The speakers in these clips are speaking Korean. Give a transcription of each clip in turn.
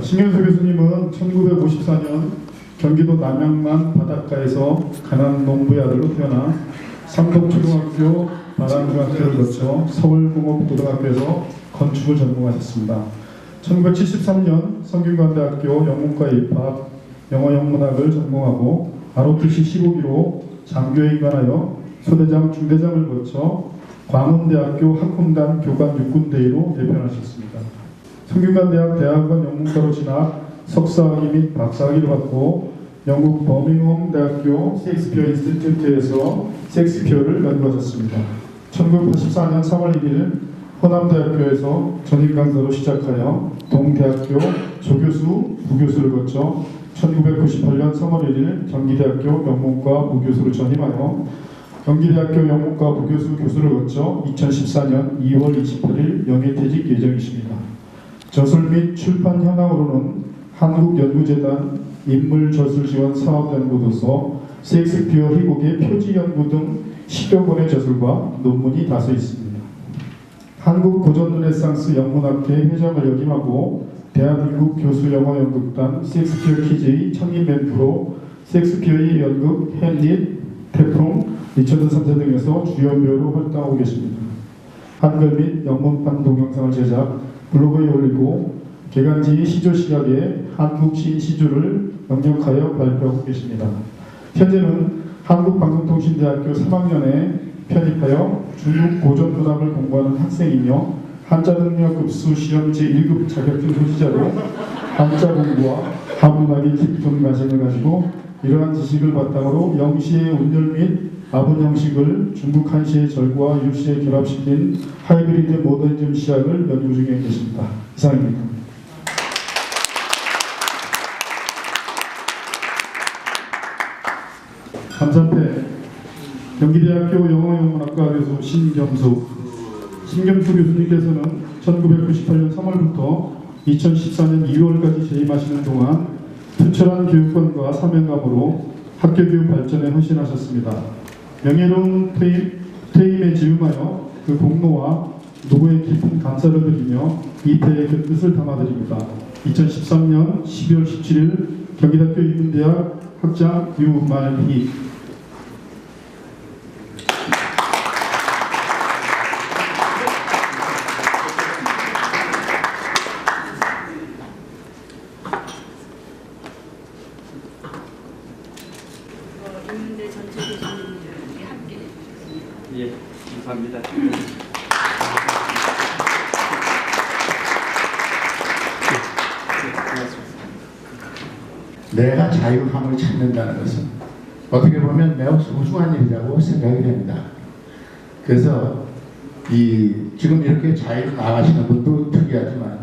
신경수 교수님은 1954년 경기도 남양만 바닷가에서 가난 농부의 아들로 태어나 삼덕초등학교, 바람중학교를 거쳐 서울공업고등학교에서 건축을 전공하셨습니다. 1973년 성균관대학교 영문과에 입학, 영어영문학을 전공하고 ROTC 15기로 장교에 입관하여 소대장, 중대장을 거쳐 광운대학교 학군단 교관 육군대위로 내편하셨습니다. 성균관대학 대학원 영문과로 진학, 석사학위 및 박사학위를 받고 영국 버밍엄 대학교 셰익스피어 인스티튜트에서 셰익스피어를 연구하셨습니다. 1984년 3월 1일 호남대학교에서 전임 강사로 시작하여 동대학교 조교수, 부교수를 거쳐 1998년 3월 1일 경기대학교 영문과 부교수를 전임하여 경기대학교 영문과 부교수 교수를 거쳐 2014년 2월 28일 영예퇴직 예정이십니다. 저술 및 출판 현황으로는 한국연구재단 인물저술지원 사업연구도서, 셰익스피어 희곡의 표지연구 등 10여 권의 저술과 논문이 다수 있습니다. 한국고전르네상스 영문학회 회장을 역임하고 대한민국 교수영어연극단 셰익스피어 키즈의 청임 멘토로 셰익스피어의 연극 햄릿, 태풍, 리처드 3세 등에서 주연 배우로 활동하고 계십니다. 한글 및 영문판 동영상을 제작, 블로그에 올리고 개간지 시조시각에 한국 시인시조를 영역하여 발표하고 계십니다. 현재는 한국방송통신대학교 3학년에 편입하여 중국 고전문학을 공부하는 학생이며 한자능력급수 시험 제1급 자격증 소지자로 한자 공부와 한문학에 깊은 관심을 가지고 이러한 지식을 바탕으로 영시의 운율 및 아분 형식을 중국 한시의 절과 유시에 결합시킨 하이브리드 모더니즘 시학을 연구 중에 계십니다. 이상입니다. 감사패 경기대학교 영어영문학과 교수 신겸수 교수님께서는 1998년 3월부터 2014년 2월까지 재임하시는 동안 투철한 교육관과 사명감으로 학교교육 발전에 헌신하셨습니다. 명예로운 퇴임에 즈음하여 그 공로와 노고에 깊은 감사를 드리며 이 패에 그 뜻을 담아드립니다. 2013년 12월 17일 경기대학교 인문대학 학장 유말희. 인문대 전체 교수님들이 함께 해주셨습니다. 예, 감사합니다. 내가 자유함을 찾는다는 것은 어떻게 보면 매우 소중한 일이라고 생각이 됩니다. 그래서 지금 이렇게 자유로 나가시는 분도 특이하지만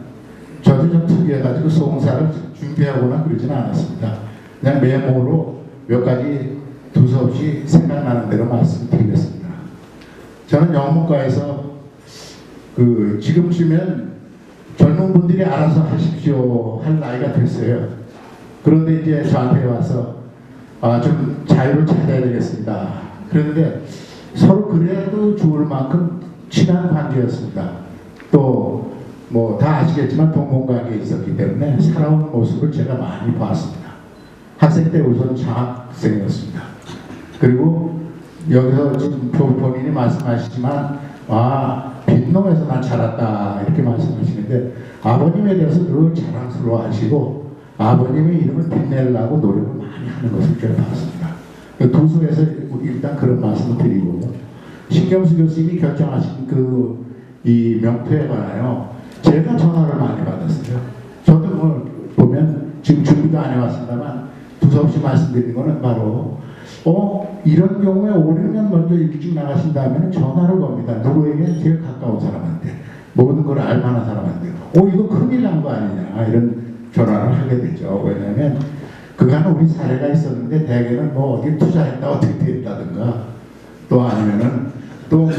저도 좀 특이해가지고 송사를 준비하거나 그러지는 않았습니다. 그냥 메모로 몇 가지 두서없이 생각나는 대로 말씀드리겠습니다. 저는 영문과에서 지금쯤엔 젊은 분들이 알아서 하십시오 할 나이가 됐어요. 그런데 이제 저한테 와서 좀 자유를 찾아야 되겠습니다. 그런데 서로 그래도 좋을 만큼 친한 관계였습니다. 또 뭐 다 아시겠지만 동문관계에 있었기 때문에 살아온 모습을 제가 많이 봤습니다. 학생 때 우선 장학생이었습니다. 그리고 여기서 지금 본인이 말씀하시지만 빈농에서만 자랐다 이렇게 말씀하시는데 아버님에 대해서 늘 자랑스러워 하시고 아버님의 이름을 빛내려고 노력을 많이 하는 것을 제가 봤습니다. 도서에서 일단 그런 말씀을 드리고 신겸수 교수님이 결정하신 이 명패에 관하여 제가 전화를 많이 받았어요. 저도 보면 지금 준비도 안 해왔습니다만 두서없이 말씀드린 거는 바로 이런 경우에 5, 6년 먼저 일찍 나가신다면 전화를 겁니다. 누구에게 제일 가까운 사람한테 모든 걸 알만한 사람한테 이거 큰일 난 거 아니냐 이런 전화를 하게 되죠. 왜냐하면 그간 우리 사례가 있었는데 대개는 어디 투자했다 어떻게 됐다든가 또 아니면은 또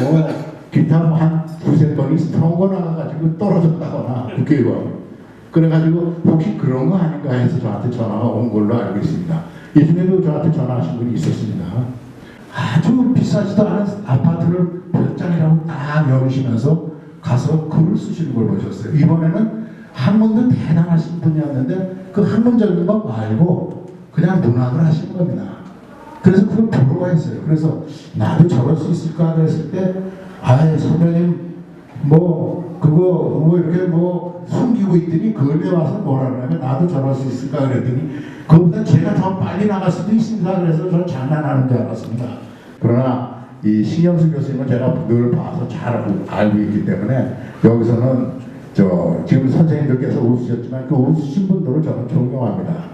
기타 한 두세 번이 선거 나가가지고 떨어졌다거나 국회의원 그래가지고 혹시 그런 거 아닌가 해서 저한테 전화가 온 걸로 알고 있습니다. 예전에도 저한테 전화하신 분이 있었습니다. 아주 비싸지도 않은 아파트를 몇 장이라고 딱 열으시면서 가서 글을 쓰시는 걸 보셨어요. 이번에는 학문도 대단하신 분이었는데 그 학문적인 것 말고 그냥 문학을 하신 겁니다. 그래서 그걸 부러워했어요. 그래서 나도 저럴 수 있을까 그랬을 때 아예 선배님 뭐 그거 뭐 이렇게 뭐 숨기고 있더니 그걸 와서 뭐라 그러면 나도 저럴 수 있을까 그랬더니 그보다 제가 더 빨리 나갈 수도 있습니다. 그래서 저 장난하는 줄 알았습니다. 그러나 이 신경수 교수님은 제가 늘 봐서 잘 알고 있기 때문에 여기서는 지금 선생님들께서 웃으셨지만 그 웃으신 분들을 저는 존경합니다.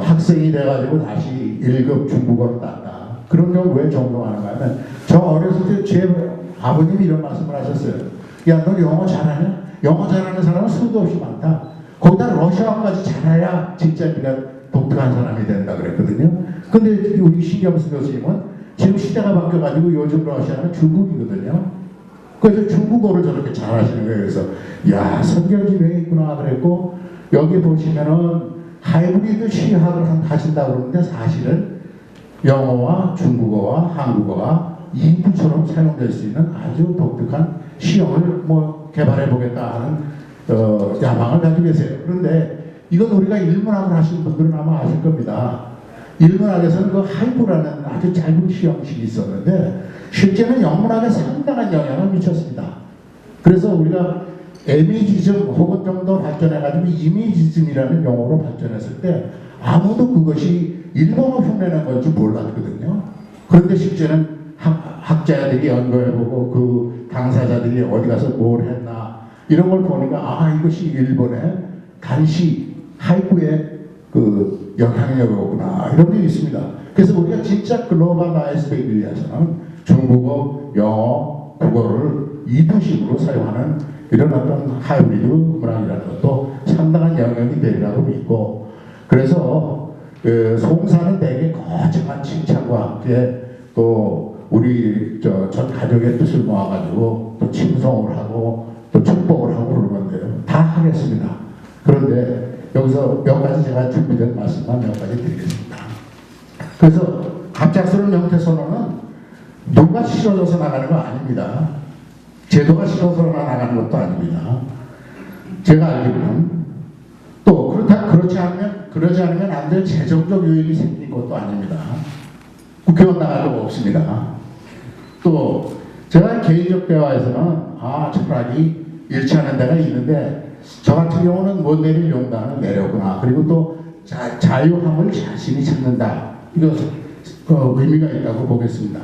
학생이 돼가지고 다시 1급 중국어를 땄다. 그런 걸 왜 존경하는가 하면 저 어렸을 때 제 아버님이 이런 말씀을 하셨어요. 야, 너 영어 잘하냐? 영어 잘하는 사람은 수도 없이 많다. 거기다 러시아어까지 잘해야 진짜 네가 독특한 사람이 된다 그랬거든요. 근데 우리 신경수 교수님은 지금 시대가 바뀌어가지고 요즘 러시아는 중국이거든요. 그래서 중국어를 저렇게 잘하시는 거예요. 그래서 야, 선결지명이 있구나 그랬고 여기 보시면은 하이브리드 시학을 하신다고 그러는데 사실은 영어와 중국어와 한국어가 이부처럼 사용될 수 있는 아주 독특한 시험을 뭐 개발해 보겠다 하는 야망을 가지고 계세요. 그런데 이건 우리가 일문학을 하시는 분들은 아마 아실 겁니다. 일문학에서는 그 하이브라는 아주 짧은 시험식이 있었는데 실제는 영문학에 상당한 영향을 미쳤습니다. 그래서 우리가 에미지즘 혹은 좀 더 발전해가지고 이미지즘이라는 용어로 발전했을 때 아무도 그것이 일본어 흉내낸 걸 줄 몰랐거든요. 그런데 실제는 학자들이 연구해보고 그 당사자들이 어디 가서 뭘 했나 이런 걸 보니까 아, 이것이 일본의 간시 하이쿠의 그 영향력이구나 이런 게 있습니다. 그래서 우리가 진짜 글로벌라이즈 되기 위해서는 중국어, 영어, 국어를 이부식으로 사용하는 이런 어떤 하이브리드 문학이라는 것도 상당한 영향이 되리라고 믿고 그래서 송사는 대개 거창한 칭찬과 함께 또 우리 전 가족의 뜻을 모아가지고 또 칭송을 하고 또 축복을 하고 그러는 건데요. 다 하겠습니다. 그런데 여기서 몇 가지 제가 준비된 말씀만 몇 가지 드리겠습니다. 그래서 갑작스러운 명태선언은 누가 싫어져서 나가는 거 아닙니다. 제도가 싫어서 나가는 것도 아닙니다. 제가 알기로는 또 그렇지 않으면 안 될 재정적 요인이 생긴 것도 아닙니다. 국회의원 나갈 거 없습니다. 또 제가 개인적 대화에서는 철학이 일치하는 데가 있는데 저 같은 경우는 못 내릴 용단은 내려구나. 그리고 또 자유함을 자신이 찾는다. 이거 의미가 있다고 보겠습니다.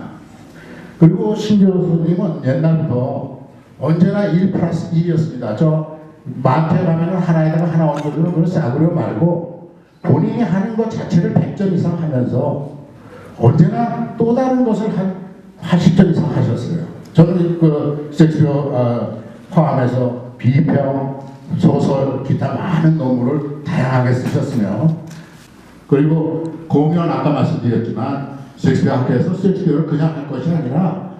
그리고 신 교수님은 옛날부터 언제나 1+1이었습니다. 저 마트에 가면 하나에다가 하나 얹어주는 그걸 싸구려 말고 본인이 하는 것 자체를 100점 이상 하면서 언제나 또 다른 것을 한 80점 이상 하셨어요. 저는 그 셰익스피어 포함해서 비평, 소설, 기타 많은 논문을 다양하게 쓰셨으며 그리고 공연 아까 말씀드렸지만 셰익스피어 학교에서 셰익스피어를 그냥 할 것이 아니라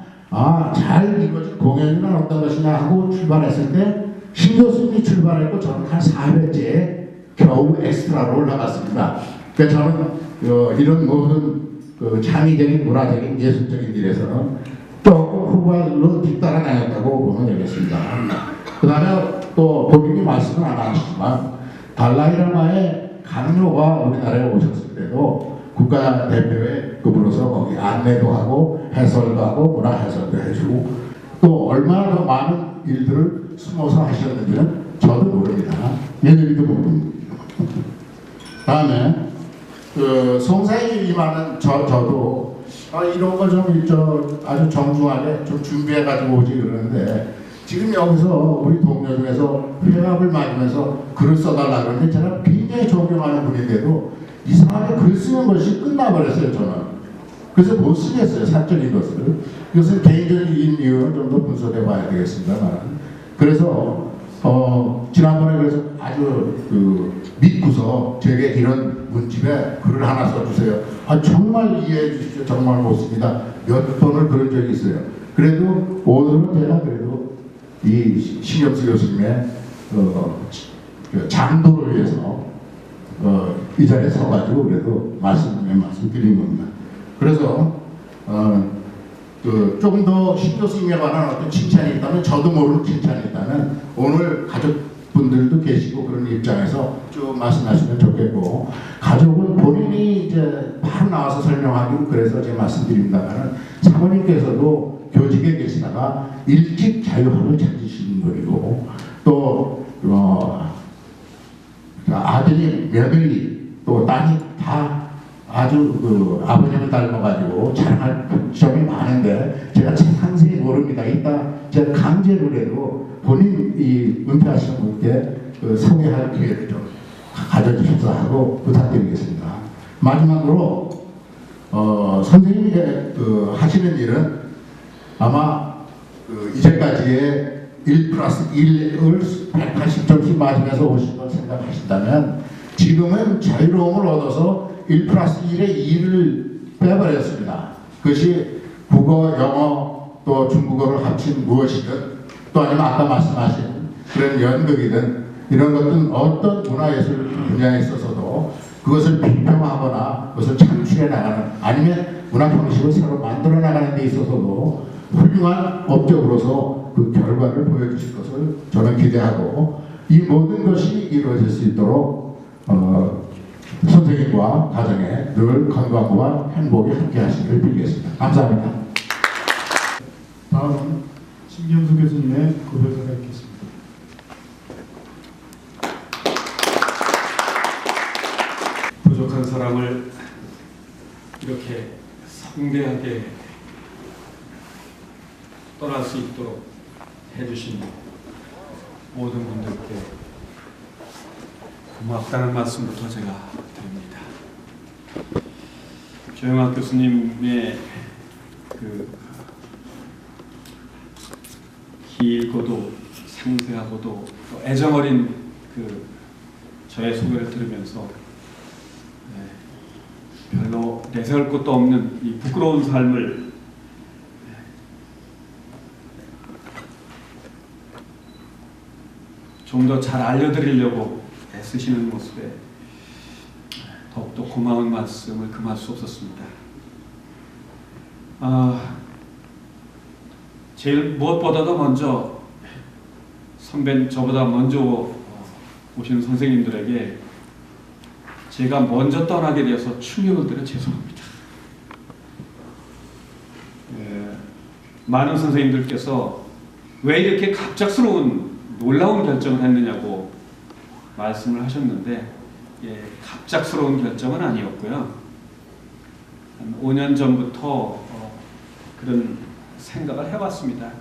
잘 이것이 공연이란 어떤 것이냐 하고 출발했을 때 신 교수님이 출발했고 저는 한 4회째에 겨우 엑스트라로 올라갔습니다. 그러니까 저는 이런 모든 그 창의적인 문화적인 예술적인 일에서는 조금 후보들로 뒤따라다녔다고 보면 되겠습니다. 그 다음에 또 본인이 말씀은 안 하시지만 달라이라마의 강요가 우리나라에 오셨을 때도 국가대표의 급으로서 거기 안내도 하고 해설도 하고 문화 해설도 해주고 또 얼마나 더 많은 일들을 숨어서 하셨는지는 저도 모릅니다. 얘들도 모릅니다. 다음에 그 송사에 임하는 저도 이런 거 좀 아주 정중하게 좀 준비해가지고 오지 그러는데 지금 여기서 우리 동료 중에서 회합을 맞으면서 글을 써달라 그러는데 제가 굉장히 존경하는 분인데도 이상하게 글 쓰는 것이 끝나버렸어요 저는. 그래서 못 쓰겠어요 사적인 것을. 이것은 개인적인 이유는 좀 더 분석해 봐야 되겠습니다만. 그래서 지난번에 그래서 아주 믿고서 제게 이런 문집에 글을 하나 써주세요. 정말 이해해 주십시오. 정말 못 씁니다. 몇 번을 그런 적이 있어요. 그래도 오늘은 제가 그래도 이 신경수 교수님의 장도를 위해서 이 자리에 서가지고 그래도 말씀 드린 겁니다. 그래서 좀 더 신 교수님에 관한 어떤 칭찬이 있다면 저도 모르는 칭찬이 있다면 오늘 가족분들도 계시고 그런 입장에서 쭉 말씀하시면 좋겠고, 가족은 본인이 이제 바로 나와서 설명하기는 그래서 제가 말씀드립니다만은 사모님께서도 교직에 계시다가 일찍 자유학을 찾으신 분이고, 또 아들이, 며느리, 또 딸이 다 아주 아버님을 닮아가지고 자랑할 점이 많은데 제가 상세히 모릅니다. 이따 제가 강제로라도 본인 이 은퇴하시는 분께 소개할 기회를 좀 가져주셔서 하고 부탁드리겠습니다. 마지막으로 선생님이 하시는 일은 아마 이제까지의 1+1을 180점씩 맞으면서 오신 걸 생각하신다면 지금은 자유로움을 얻어서 1+1의 2를 빼버렸습니다. 그것이 국어, 영어, 또 중국어를 합친 무엇이든, 또 아니면 아까 말씀하신 그런 연극이든 이런 것들은 어떤 문화예술 분야에 있어서도 그것을 비평하거나 그것을 창출해 나가는, 아니면 문화 형식을 새로 만들어 나가는 데 있어서도 훌륭한 업적으로서 그 결과를 보여주실 것을 저는 기대하고, 이 모든 것이 이루어질 수 있도록 선생님과 가정에 늘 건강과 행복이 함께 하시길 빌겠습니다. 감사합니다. 다음은 신경수 교수님의 고백을 듣겠습니다. 부족한 사람을 이렇게 성대하게 떠날 수 있도록 해주신 모든 분들께 고맙다는 말씀부터 제가 드립니다. 조영학 교수님의 그 길고도 상세하고도 또 애정어린 그 저의 소개를 들으면서 별로 내세울 것도 없는 이 부끄러운 삶을 좀 더 잘 알려드리려고 애쓰시는 모습에 더욱더 고마운 말씀을 금할 수 없었습니다. 제일 무엇보다도 먼저 저보다 먼저 오신 선생님들에게 제가 먼저 떠나게 되어서 충격을 드려 죄송합니다. 많은 선생님들께서 왜 이렇게 갑작스러운 놀라운 결정을 했느냐고 말씀을 하셨는데, 갑작스러운 결정은 아니었고요. 한 5년 전부터 그런 생각을 해왔습니다.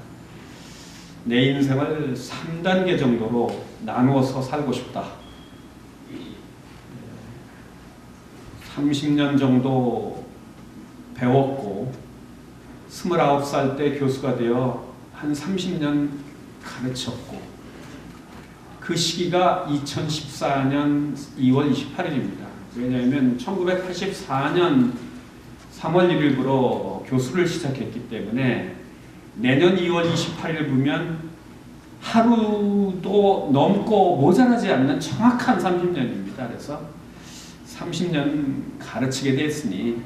내 인생을 3단계 정도로 나누어서 살고 싶다. 30년 정도 배웠고 29살 때 교수가 되어 한 30년 가르쳤고, 그 시기가 2014년 2월 28일입니다. 왜냐하면 1984년 3월 1일부로 교수를 시작했기 때문에 내년 2월 28일 보면 하루도 넘고 모자라지 않는 정확한 30년입니다. 그래서 30년 가르치게 됐으니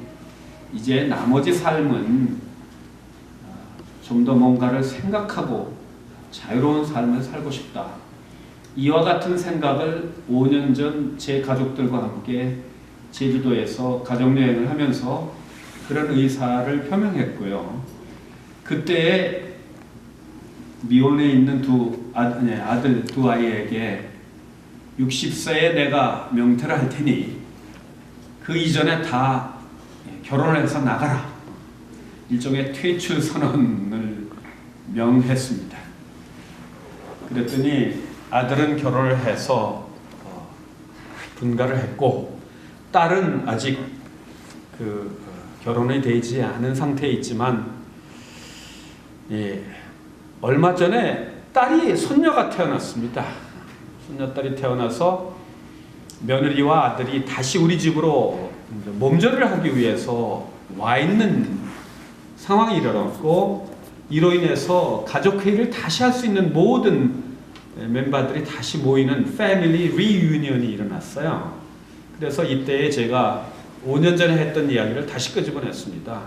이제 나머지 삶은 좀 더 뭔가를 생각하고 자유로운 삶을 살고 싶다. 이와 같은 생각을 5년 전 제 가족들과 함께 제주도에서 가족여행을 하면서 그런 의사를 표명했고요. 그때 미혼에 있는 아들 두 아이에게 60세에 내가 명퇴를 할 테니 그 이전에 다 결혼을 해서 나가라. 일종의 퇴출 선언을 명했습니다. 그랬더니 아들은 결혼을 해서 분가를 했고, 딸은 아직 결혼이 되지 않은 상태에 있지만, 얼마 전에 손녀가 태어났습니다. 손녀딸이 태어나서 며느리와 아들이 다시 우리 집으로 몸조리를 하기 위해서 와 있는 상황이 일어났고, 이로 인해서 가족회의를 다시 할 수 있는 모든 멤버들이 다시 모이는 패밀리 리유니언이 일어났어요. 그래서 이때에 제가 5년 전에 했던 이야기를 다시 끄집어냈습니다.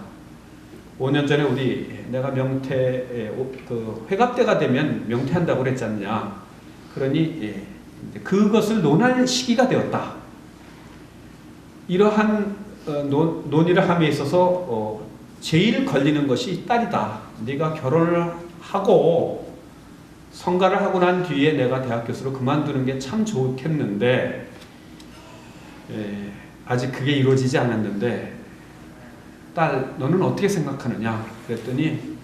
5년 전에 내가 명태 그 회갑때가 되면 명태한다고 그랬지 않냐. 그러니 그것을 논할 시기가 되었다. 이러한 논의를 함에 있어서 제일 걸리는 것이 딸이다. 네가 결혼을 하고 성가를 하고 난 뒤에 내가 대학 교수로 그만두는 게 참 좋겠는데 아직 그게 이루어지지 않았는데 딸 너는 어떻게 생각하느냐 그랬더니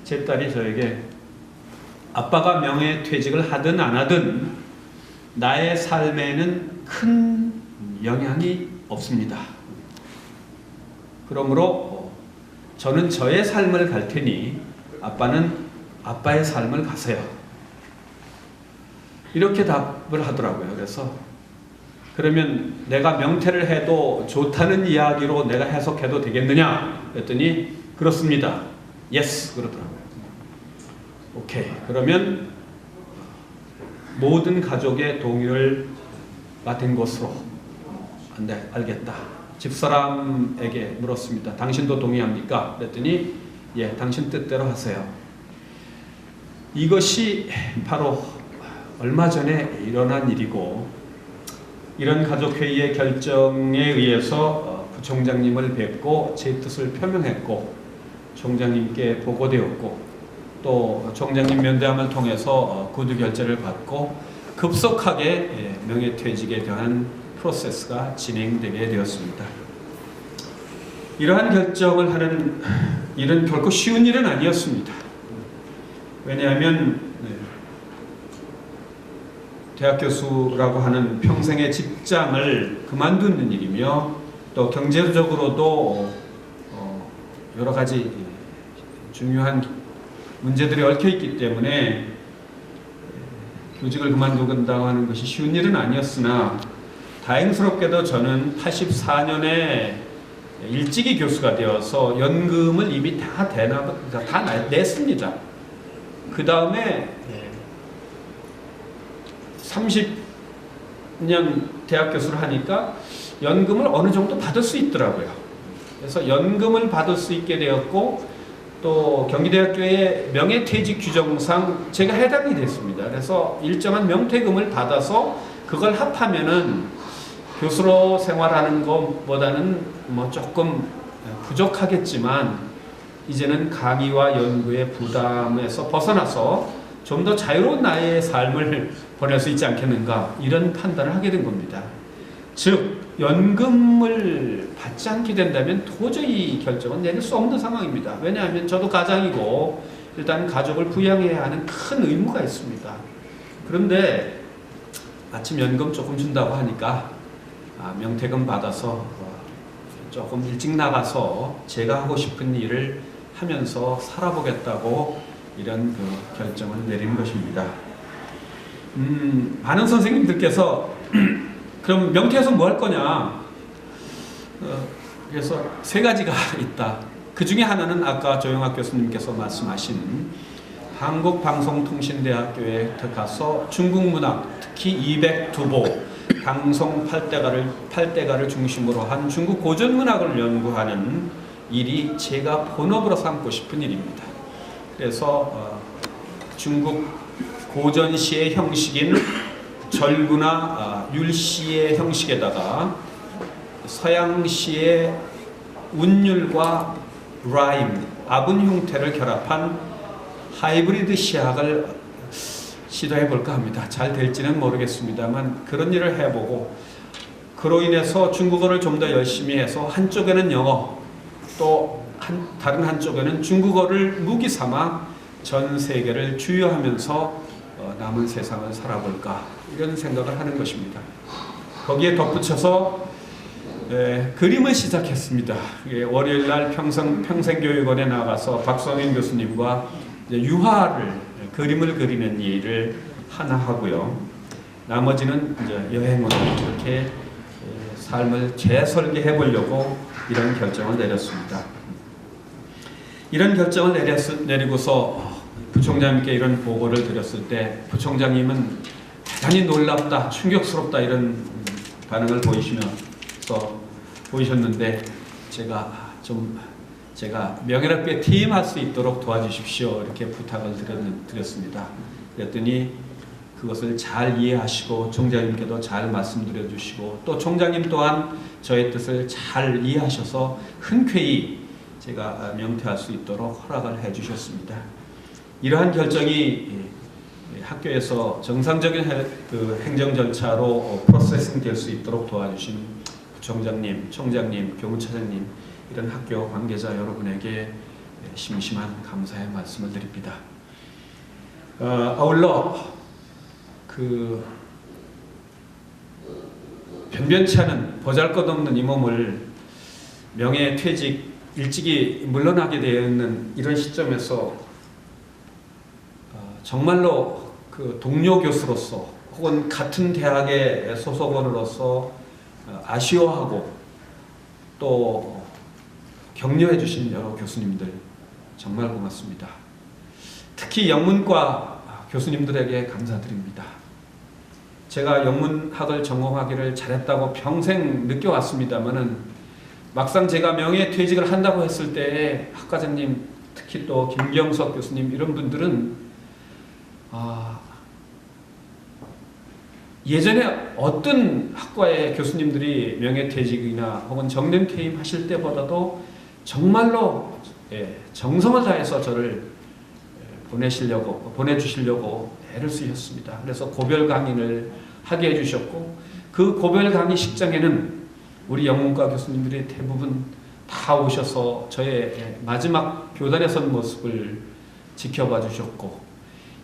제 딸이 저에게 아빠가 명예퇴직을 하든 안 하든 나의 삶에는 큰 영향이 없습니다. 그러므로 저는 저의 삶을 갈 테니 아빠는 아빠의 삶을 가세요. 이렇게 답을 하더라고요. 그래서 그러면 내가 명퇴를 해도 좋다는 이야기로 내가 해석해도 되겠느냐? 그랬더니 그렇습니다. 예스 그러더라고요. 오케이. 그러면 모든 가족의 동의를 받은 것으로 네, 알겠다. 집사람에게 물었습니다. 당신도 동의합니까? 그랬더니 예, 당신 뜻대로 하세요. 이것이 바로 얼마 전에 일어난 일이고 이런 가족회의의 결정에 의해서 부총장님을 뵙고 제 뜻을 표명했고 총장님께 보고되었고 또 총장님 면담을 통해서 구두 결재를 받고 급속하게 명예퇴직에 대한 프로세스가 진행되게 되었습니다. 이러한 결정을 하는 일은 결코 쉬운 일은 아니었습니다. 왜냐하면 대학 교수라고 하는 평생의 직장을 그만두는 일이며 또 경제적으로도 여러 가지 중요한 문제들이 얽혀 있기 때문에 교직을 그만두겠다고 하는 것이 쉬운 일은 아니었으나 다행스럽게도 저는 84년에 일찍이 교수가 되어서 연금을 이미 다 냈습니다. 그 다음에 30년 대학 교수를 하니까 연금을 어느 정도 받을 수 있더라고요. 그래서 연금을 받을 수 있게 되었고 또 경기대학교의 명예퇴직 규정상 제가 해당이 됐습니다. 그래서 일정한 명퇴금을 받아서 그걸 합하면은 교수로 생활하는 것보다는 뭐 조금 부족하겠지만 이제는 강의와 연구의 부담에서 벗어나서 좀 더 자유로운 나의 삶을 보낼 수 있지 않겠는가 이런 판단을 하게 된 겁니다. 즉 연금을 받지 않게 된다면 도저히 결정은 내릴 수 없는 상황입니다. 왜냐하면 저도 가장이고 일단 가족을 부양해야 하는 큰 의무가 있습니다. 그런데 마침 연금 조금 준다고 하니까 명퇴금 받아서 조금 일찍 나가서 제가 하고 싶은 일을 하면서 살아보겠다고 이런 결정을 내린 것입니다. 많은 선생님들께서 그럼 명퇴해서 뭐 할 거냐? 그래서 세 가지가 있다. 그 중에 하나는 아까 조영학 교수님께서 말씀하신 한국방송통신대학교에 가서 중국 문학, 특히 202보, 방송 8대가를 중심으로 한 중국 고전문학을 연구하는 일이 제가 본업으로 삼고 싶은 일입니다. 그래서 중국 고전시의 형식인 절구나 율시의 형식에다가 서양시의 운율과 라임, 아분 형태를 결합한 하이브리드 시학을 시도해볼까 합니다. 잘 될지는 모르겠습니다만 그런 일을 해보고 그로 인해서 중국어를 좀 더 열심히 해서 한쪽에는 영어 또 다른 한쪽에는 중국어를 무기 삼아 전 세계를 주유하면서 남은 세상을 살아볼까 이런 생각을 하는 것입니다. 거기에 덧붙여서 그림을 시작했습니다. 월요일날 평생교육원에 나가서 박성현 교수님과 유화를 그림을 그리는 일을 하나 하고요. 나머지는 이제 여행으로 이렇게 삶을 재설계해 보려고 이런 결정을 내렸습니다. 이런 결정을 내리고서 부총장님께 이런 보고를 드렸을 때 부총장님은 대단히 놀랍다, 충격스럽다 이런 반응을 보이셨는데 제가 좀 제가 명예롭게 퇴임할 수 있도록 도와주십시오. 이렇게 부탁을 드렸습니다. 그랬더니 그것을 잘 이해하시고 총장님께도 잘 말씀드려 주시고 또 총장님 또한 저의 뜻을 잘 이해하셔서 흔쾌히 제가 명퇴할 수 있도록 허락을 해 주셨습니다. 이러한 결정이 학교에서 정상적인 행정 절차로 프로세싱 될 수 있도록 도와주신 부총장님, 총장님, 교무차장님 이런 학교 관계자 여러분에게 심심한 감사의 말씀을 드립니다. 아울러 변변치 않은 보잘것없는 이 몸을 명예퇴직 일찍이 물러나게 되어 있는 이런 시점에서 정말로 동료 교수로서 혹은 같은 대학의 소속원으로서 아쉬워하고 또 격려해 주신 여러 교수님들 정말 고맙습니다. 특히 영문과 교수님들에게 감사드립니다. 제가 영문학을 전공하기를 잘했다고 평생 느껴왔습니다만은 막상 제가 명예퇴직을 한다고 했을 때 학과장님 특히 또 김경석 교수님 이런 분들은 예전에 어떤 학과의 교수님들이 명예퇴직이나 혹은 정년퇴임 하실 때보다도 정말로 정성을 다해서 저를 보내주시려고 애를 쓰셨습니다. 그래서 고별 강의를 하게 해주셨고 그 고별 강의 식장에는 우리 영문과 교수님들이 대부분 다 오셔서 저의 마지막 교단에 선 모습을 지켜봐 주셨고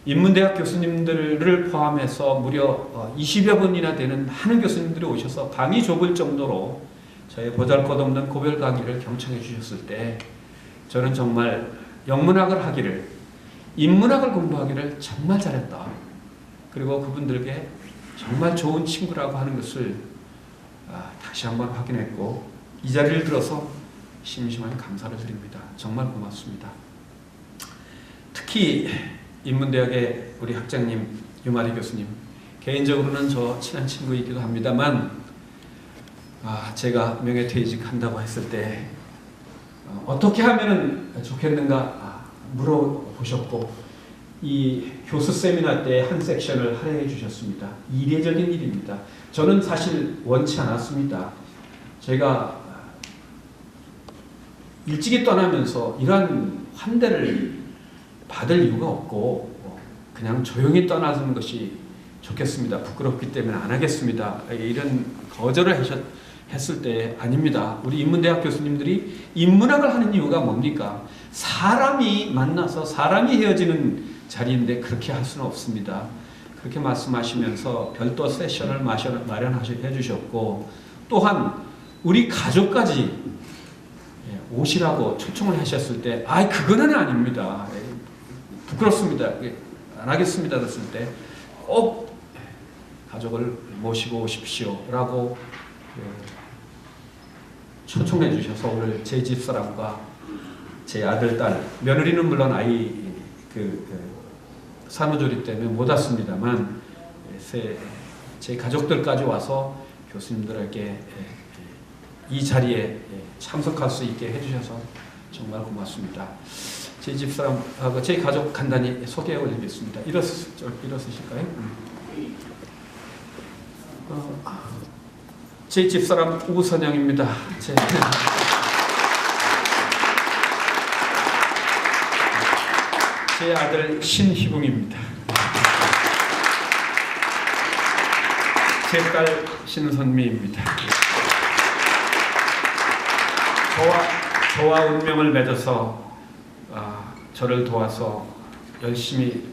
인문대학 교수님들을 포함해서 무려 20여 분이나 되는 많은 교수님들이 오셔서 방이 좁을 정도로 저의 보잘것없는 고별 강의를 경청해 주셨을 때 저는 정말 영문학을 하기를 인문학을 공부하기를 정말 잘했다. 그리고 그분들께 정말 좋은 친구라고 하는 것을 다시 한번 확인했고 이 자리를 들어서 심심한 감사를 드립니다. 정말 고맙습니다. 특히 인문대학의 우리 학장님 유마리 교수님 개인적으로는 저 친한 친구이기도 합니다만 제가 명예퇴직한다고 했을 때 어떻게 하면 좋겠는가 물어보셨고 이 교수 세미나 때 한 섹션을 할애해 주셨습니다. 이례적인 일입니다. 저는 사실 원치 않았습니다. 제가 일찍이 떠나면서 이러한 환대를 받을 이유가 없고 그냥 조용히 떠나는 것이 좋겠습니다. 부끄럽기 때문에 안 하겠습니다. 이런 거절을 했을 때 아닙니다. 우리 인문대학 교수님들이 인문학을 하는 이유가 뭡니까? 사람이 만나서 사람이 헤어지는 자리인데 그렇게 할 수는 없습니다. 그렇게 말씀하시면서 별도 세션을 마련해 주셨고 또한 우리 가족까지 오시라고 초청을 하셨을 때 그거는 아닙니다. 부끄럽습니다. 안 하겠습니다. 그랬을 때 꼭 가족을 모시고 오십시오 라고 초청해 주셔서 오늘 제 집사람과 제 아들, 딸, 며느리는 물론 아이 산후조리 때문에 못 왔습니다만 제 가족들까지 와서 교수님들에게 이 자리에 참석할 수 있게 해주셔서 정말 고맙습니다. 제 집사람, 제 가족 간단히 소개해 올리겠습니다. 일어서실까요? 제 집사람 우선영입니다. 제 아들 신희붕입니다. 제 딸 신선미입니다. 저와 운명을 맺어서 저를 도와서 열심히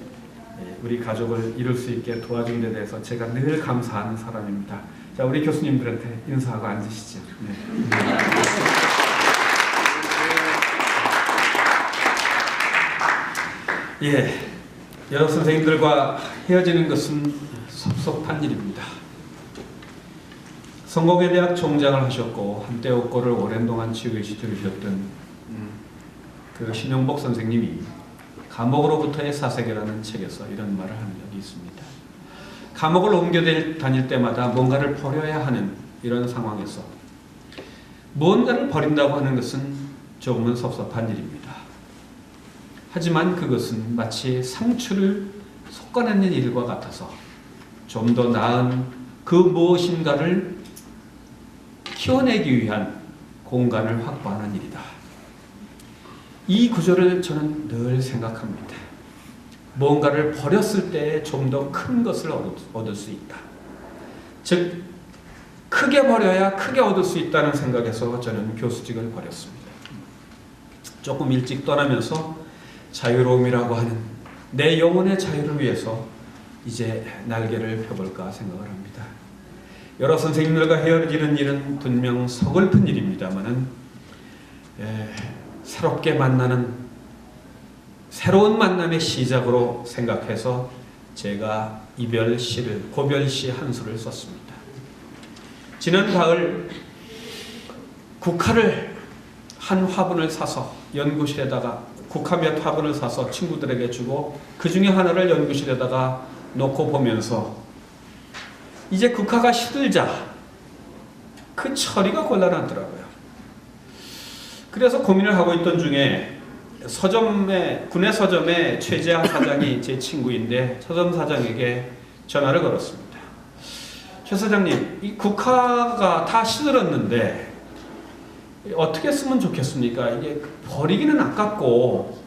우리 가족을 이룰 수 있게 도와준 데 대해서 제가 늘 감사하는 사람입니다. 자, 우리 교수님들한테 인사하고 앉으시죠. 여러 선생님들과 헤어지는 것은 섭섭한 일입니다. 성공회대학 총장을 하셨고 한때 옥고를 오랜 동안 지으셨던 그 신영복 선생님이 감옥으로부터의 사색이라는 책에서 이런 말을 한 적이 있습니다. 감옥을 옮겨 다닐 때마다 뭔가를 버려야 하는 이런 상황에서 무언가를 버린다고 하는 것은 조금은 섭섭한 일입니다. 하지만 그것은 마치 상추를 솎아내는 일과 같아서 좀 더 나은 그 무엇인가를 키워내기 위한 공간을 확보하는 일이다. 이 구조를 저는 늘 생각합니다. 뭔가를 버렸을 때 좀 더 큰 것을 얻을 수 있다. 즉 크게 버려야 크게 얻을 수 있다는 생각에서 저는 교수직을 버렸습니다. 조금 일찍 떠나면서 자유로움이라고 하는 내 영혼의 자유를 위해서 이제 날개를 펴볼까 생각을 합니다. 여러 선생님들과 헤어지는 일은 분명 서글픈 일입니다만은 새롭게 만나는 새로운 만남의 시작으로 생각해서 제가 이별시를 고별시 한 수를 썼습니다. 지난 가을 국화를 한 화분을 사서 연구실에다가 국화 몇 화분을 사서 친구들에게 주고 그 중에 하나를 연구실에다가 놓고 보면서 이제 국화가 시들자 그 처리가 곤란하더라고요. 그래서 고민을 하고 있던 중에 군의 서점의 최재하 사장이 제 친구인데 서점 사장에게 전화를 걸었습니다. 최 사장님, 이 국화가 다 시들었는데 어떻게 쓰면 좋겠습니까? 이게 버리기는 아깝고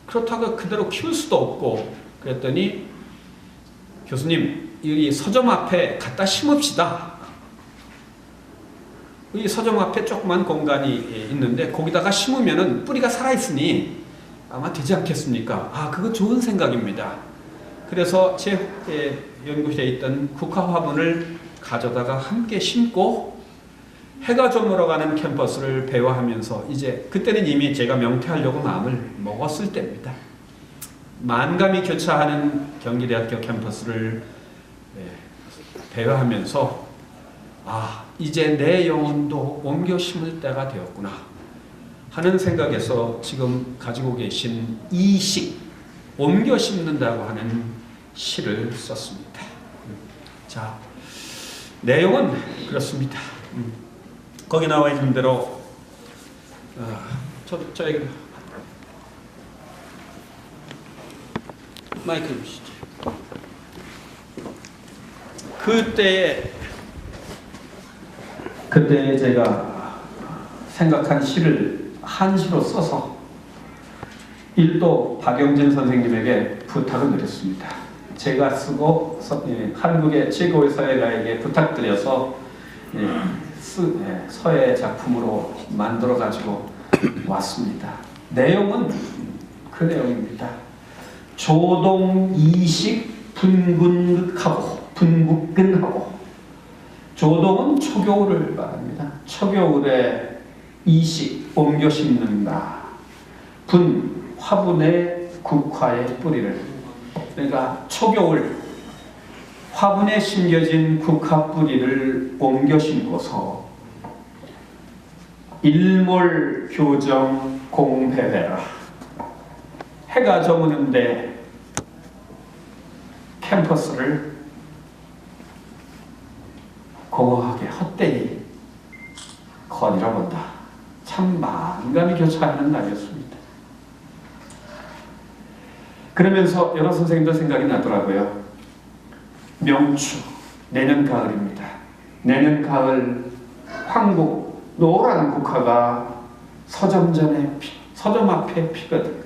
그렇다고 그대로 키울 수도 없고 그랬더니 교수님, 이 서점 앞에 갖다 심읍시다. 이 서점 앞에 조그만 공간이 있는데 거기다가 심으면은 뿌리가 살아있으니 아마 되지 않겠습니까? 아, 그거 좋은 생각입니다. 그래서 제 연구실에 있던 국화 화분을 가져다가 함께 심고 해가 저물어가는 캠퍼스를 배워하면서 이제 그때는 이미 제가 명퇴하려고 마음을 먹었을 때입니다. 만감이 교차하는 경기대학교 캠퍼스를 배워하면서 이제 내 영혼도 옮겨 심을 때가 되었구나 하는 생각에서 지금 가지고 계신 이 시, 옮겨 심는다고 하는 시를 썼습니다. 자, 내용은 그렇습니다. 거기 나와 있는 대로 저에게 마이크 주시죠. 그때 제가 생각한 시를 한시로 써서 일도 박영진 선생님에게 부탁을 드렸습니다. 제가 쓰고 한국의 최고의 서예가에게 부탁드려서 서예 작품으로 만들어 가지고 왔습니다. 내용은 그 내용입니다. 조동 이식 분국근하고 조동은 초겨울을 말합니다. 초겨울에 이식 옮겨 심는다. 화분의 국화의 뿌리를, 그러니까 초겨울 화분에 심겨진 국화 뿌리를 옮겨 심고서 일몰 교정 공배회라. 해가 저무는데 캠퍼스를 공허하게 헛되이 거닐어본다. 참 만감이 교차하는 날이었습니다. 그러면서 여러 선생님들 생각이 나더라고요. 명추, 내년 가을입니다. 내년 가을 황국 노란 국화가 서점 앞에 피거든.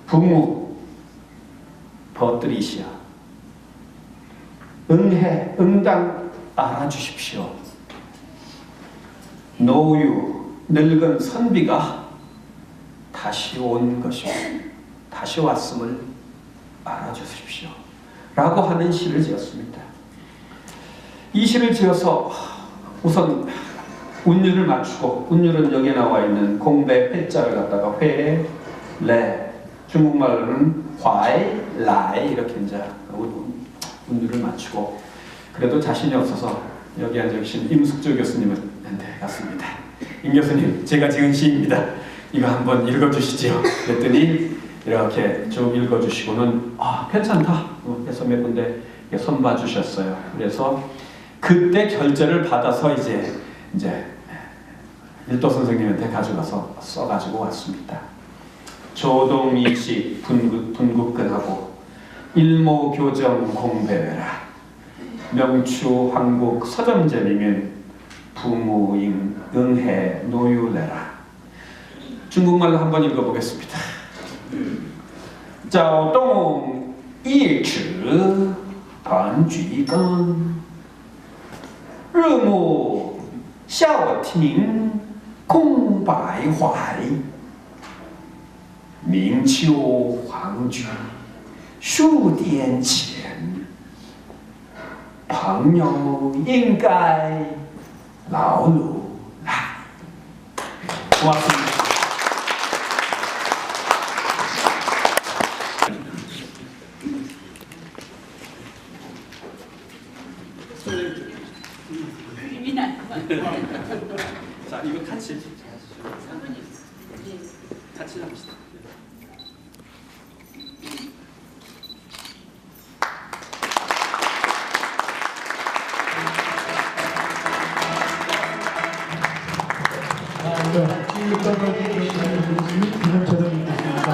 부무 버뜨리시아 응당 알아주십시오. 노유 늙은 선비가 다시 온 것이고 다시 왔음을 알아주십시오 라고 하는 시를 지었습니다. 이 시를 지어서 우선 운율을 맞추고, 운율은 여기에 나와 있는 공배 회자를 갖다가 회, 레, 중국말로는 화이, 라이 이렇게 이제 운율을 맞추고, 그래도 자신이 없어서 여기 앉아 계신 임숙조 교수님한테 갔습니다. 임 교수님, 제가 지은 시입니다. 이거 한번 읽어주시죠. 그랬더니 이렇게 쭉 읽어주시고는 괜찮다 해서 몇 군데 손봐 주셨어요. 그래서 그때 결제를 받아서 이제 일도 선생님한테 가져가서 써가지고 왔습니다. 조동이시 분국근하고 일모교정 공배라 명추 황국 서점제리면 부무잉 응해 노유래라. 중국말로 한번 읽어보겠습니다. 赵洞一尺团菊根，日暮孝庭空白怀。明秋黄菊树殿前，朋友应该劳碌来。고맙습니다. 자, 이거 같이 같이 합시다. 기념차장이 있습니다.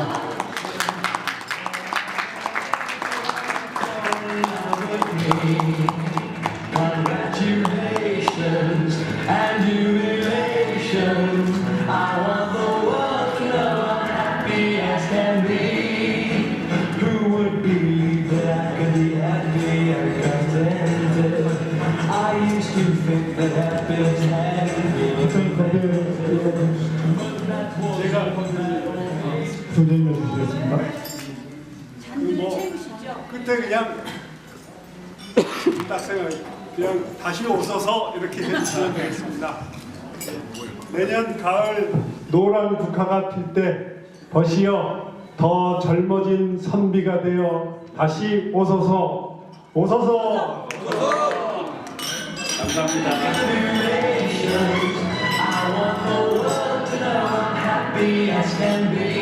Congratulations and jubilations. I want the world to know I'm happy as can be. Who would believe that I could be happy and contented? I used to think that happiness had to be. 소장님 해주시겠습니다. 잔들을 채우시죠. 그때 그냥 딱 생각 그냥 다시 웃어서 이렇게 진행되겠습니다. 내년 가을 노란 국화가 필 때 벗이여 더 젊어진 선비가 되어 다시 웃어서 감사합니다. I want the world to know I'm happy as can be.